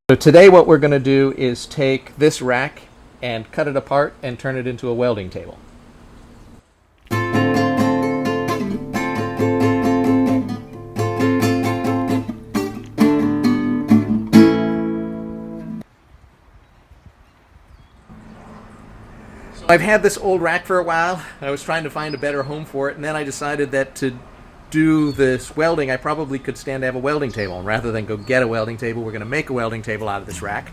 So today what we're going to do is take this rack and cut it apart and turn it into a welding table. So I've had this old rack for a while. I was trying to find a better home for it, and then I decided that to do this welding, I probably could stand to have a welding table. And rather than go get a welding table, we're going to make a welding table out of this rack.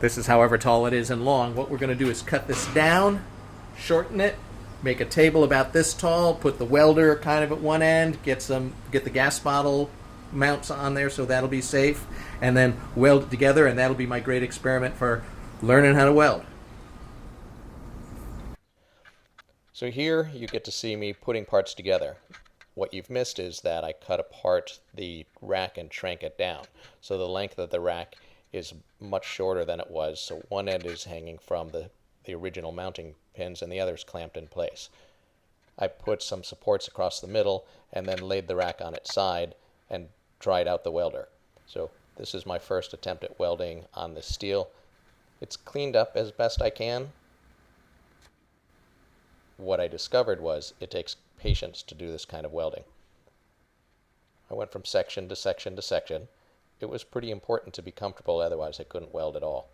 This is however tall it is and long. What we're going to do is cut this down, shorten it, make a table about this tall, put the welder kind of at one end, get the gas bottle mounts on there so that'll be safe, and then weld it together, and that'll be my great experiment for learning how to weld. So here you get to see me putting parts together. What you've missed is that I cut apart the rack and shrank it down. So the length of the rack is much shorter than it was. So one end is hanging from the original mounting pins and the other is clamped in place. I put some supports across the middle and then laid the rack on its side and tried out the welder. So this is my first attempt at welding on this steel. It's cleaned up as best I can. What I discovered was it takes patience to do this kind of welding. I went from section to section to section. It was pretty important to be comfortable, otherwise I couldn't weld at all.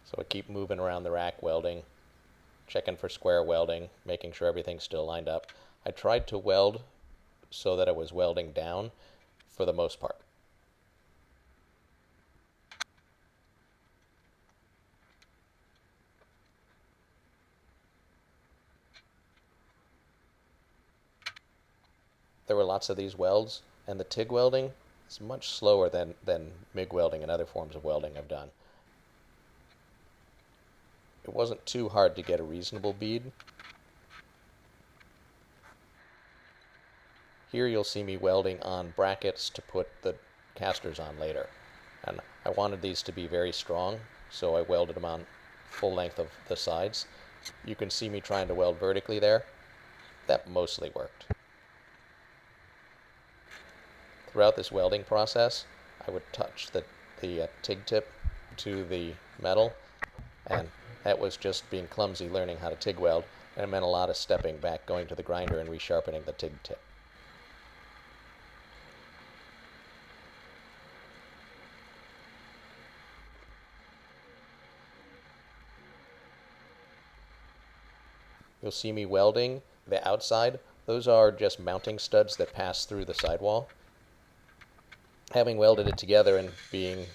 So I keep moving around the rack welding, checking for square welding, making sure everything's still lined up. I tried to weld so that I was welding down for the most part. There were lots of these welds, and the TIG welding is much slower than MIG welding and other forms of welding I've done. It wasn't too hard to get a reasonable bead. Here you'll see me welding on brackets to put the casters on later. And I wanted these to be very strong, so I welded them on full length of the sides. You can see me trying to weld vertically there. That mostly worked. Throughout this welding process, I would touch the TIG tip to the metal, and that was just being clumsy learning how to TIG weld, and it meant a lot of stepping back, going to the grinder and resharpening the TIG tip. You'll see me welding the outside. Those are just mounting studs that pass through the sidewall. Having welded it together and being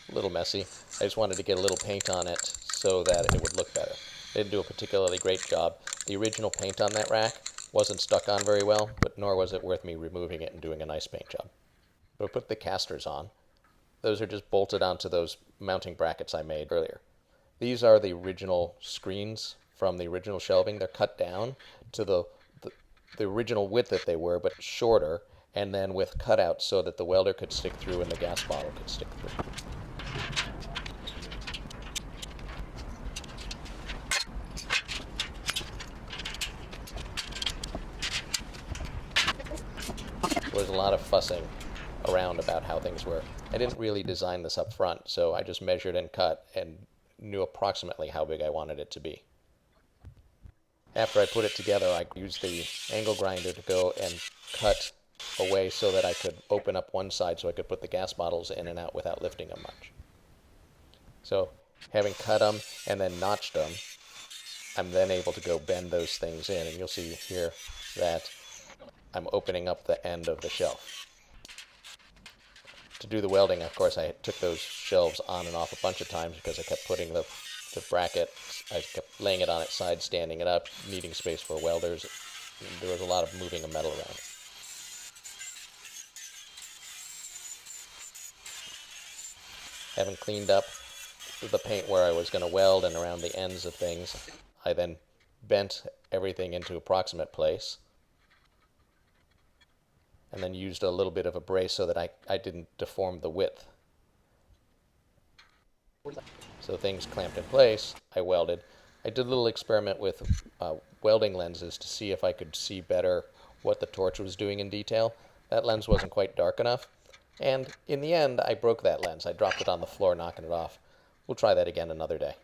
a little messy, I just wanted to get a little paint on it so that it would look better. I didn't do a particularly great job. The original paint on that rack wasn't stuck on very well, but nor was it worth me removing it and doing a nice paint job. So I put the casters on. Those are just bolted onto those mounting brackets I made earlier. These are the original screens from the original shelving. They're cut down to the original width that they were, but shorter, and then with cutouts so that the welder could stick through and the gas bottle could stick through. There was a lot of fussing around about how things were. I didn't really design this up front, so I just measured and cut and knew approximately how big I wanted it to be. After I put it together, I used the angle grinder to go and cut away so that I could open up one side so I could put the gas bottles in and out without lifting them much. So having cut them and then notched them, I'm then able to go bend those things in, and you'll see here that I'm opening up the end of the shelf. To do the welding, of course, I took those shelves on and off a bunch of times because I kept putting the bracket, I kept laying it on its side, standing it up, needing space for welders. There was a lot of moving of metal around. Having cleaned up the paint where I was going to weld and around the ends of things, I then bent everything into approximate place and then used a little bit of a brace so that I didn't deform the width. So things clamped in place, I welded. I did a little experiment with welding lenses to see if I could see better what the torch was doing in detail. That lens wasn't quite dark enough, and in the end I broke that lens. I dropped it on the floor, knocking it off. We'll try that again another day.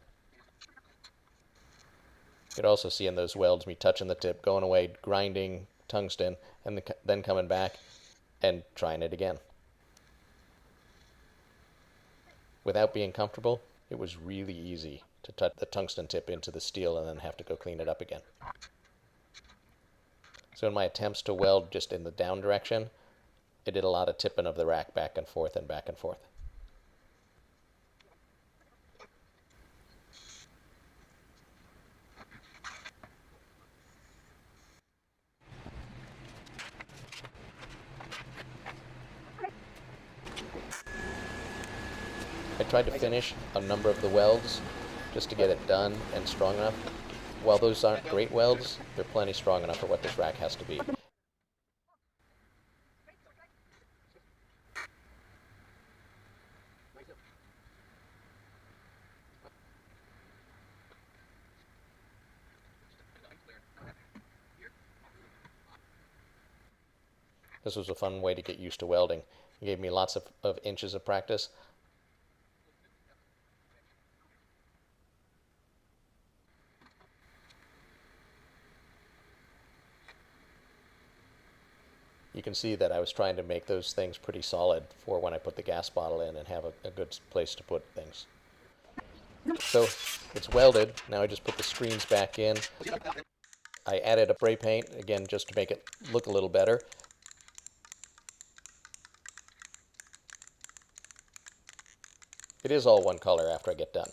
You could also see in those welds me touching the tip, going away, grinding tungsten, and then coming back and trying it again. Without being comfortable, it was really easy to touch the tungsten tip into the steel and then have to go clean it up again. So in my attempts to weld just in the down direction, I did a lot of tipping of the rack back and forth and back and forth. I tried to finish a number of the welds just to get it done and strong enough. While those aren't great welds, they're plenty strong enough for what this rack has to be. This was a fun way to get used to welding. It gave me lots of inches of practice. You can see that I was trying to make those things pretty solid for when I put the gas bottle in and have a good place to put things. So it's welded. Now I just put the screens back in. I added a spray paint, again, just to make it look a little better. It is all one color after I get done.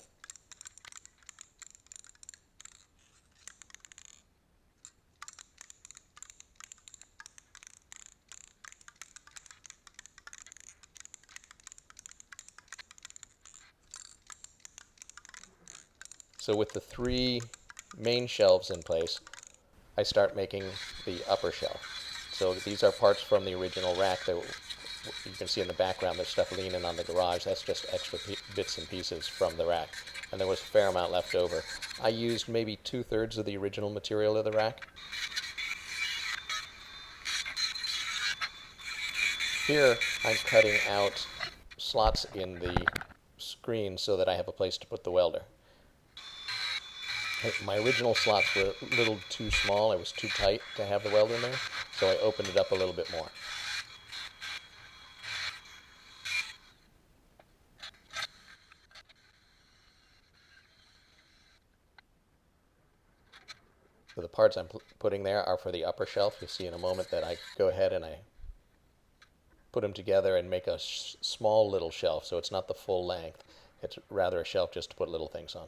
So with the 3 main shelves in place, I start making the upper shelf. So these are parts from the original rack that you can see in the background. There's stuff leaning on the garage. That's just extra bits and pieces from the rack. And there was a fair amount left over. I used maybe 2/3 of the original material of the rack. Here I'm cutting out slots in the screen so that I have a place to put the welder. My original slots were a little too small. It was too tight to have the welder in there, so I opened it up a little bit more. So the parts I'm putting there are for the upper shelf. You'll see in a moment that I go ahead and I put them together and make a small little shelf, so it's not the full length. It's rather a shelf just to put little things on.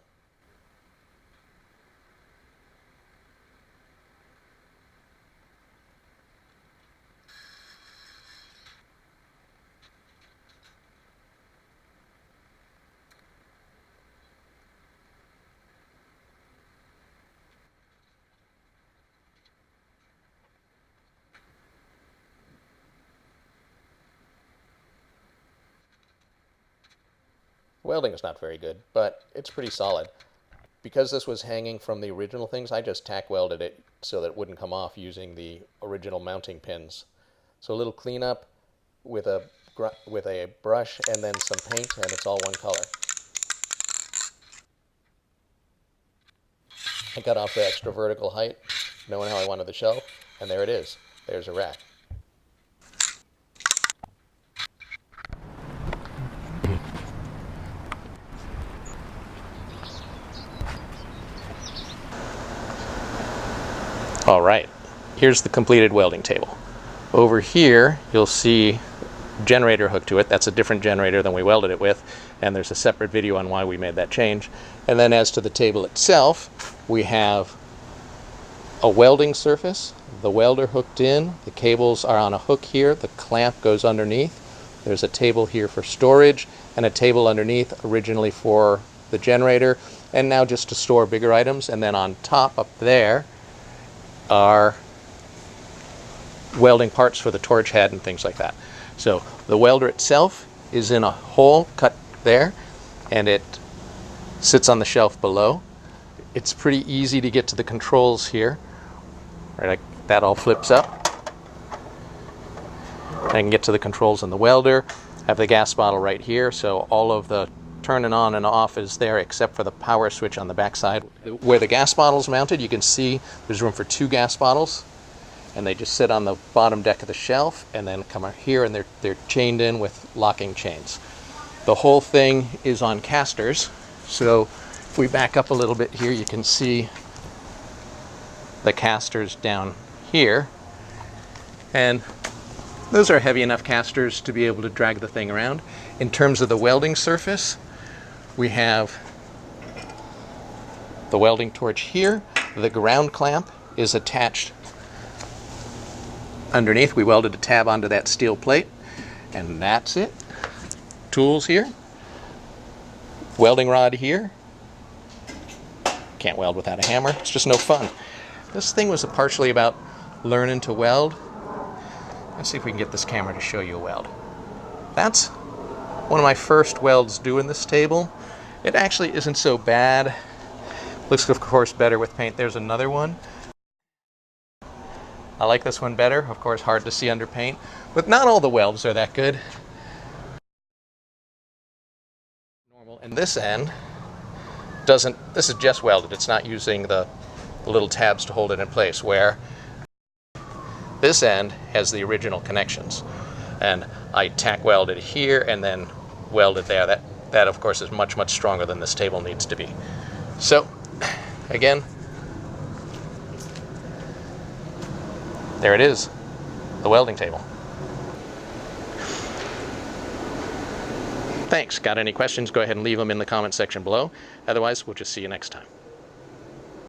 Welding is not very good, but it's pretty solid. Because this was hanging from the original things, I just tack welded it so that it wouldn't come off using the original mounting pins. So a little cleanup with a brush and then some paint, and it's all one color. I cut off the extra vertical height, knowing how I wanted the shelf, and there it is. There's a rack. All right, here's the completed welding table. Over here, you'll see generator hooked to it. That's a different generator than we welded it with, and there's a separate video on why we made that change. And then as to the table itself, we have a welding surface, the welder hooked in, the cables are on a hook here, the clamp goes underneath. There's a table here for storage, and a table underneath originally for the generator, and now just to store bigger items. And then on top up there are welding parts for the torch head and things like that. So the welder itself is in a hole cut there, and it sits on the shelf below. it's pretty easy to get to the controls here. Right, like that all flips up. I can get to the controls in the welder. I have the gas bottle right here, so all of the turning on and off is there except for the power switch on the back side. Where the gas bottle's mounted, you can see there's room for 2 gas bottles, and they just sit on the bottom deck of the shelf and then come out here, and they're chained in with locking chains. The whole thing is on casters, so if we back up a little bit here, you can see the casters down here, and those are heavy enough casters to be able to drag the thing around. In terms of the welding surface, we have the welding torch here. The ground clamp is attached underneath. We welded a tab onto that steel plate, and that's it. Tools here. Welding rod here. Can't weld without a hammer. It's just no fun. This thing was partially about learning to weld. Let's see if we can get this camera to show you a weld. That's one of my first welds doing this table. It actually isn't so bad. Looks, of course, better with paint. There's another one. I like this one better. Of course, hard to see under paint, but not all the welds are that good. Normal. And this end doesn't, this is just welded. It's not using the little tabs to hold it in place, where this end has the original connections, and I tack welded here and then welded there. That of course is much stronger than this table needs to be. So again, there it is, the welding table. Thanks. Got any questions? Go ahead and leave them in the comment section below. Otherwise, we'll just see you next time.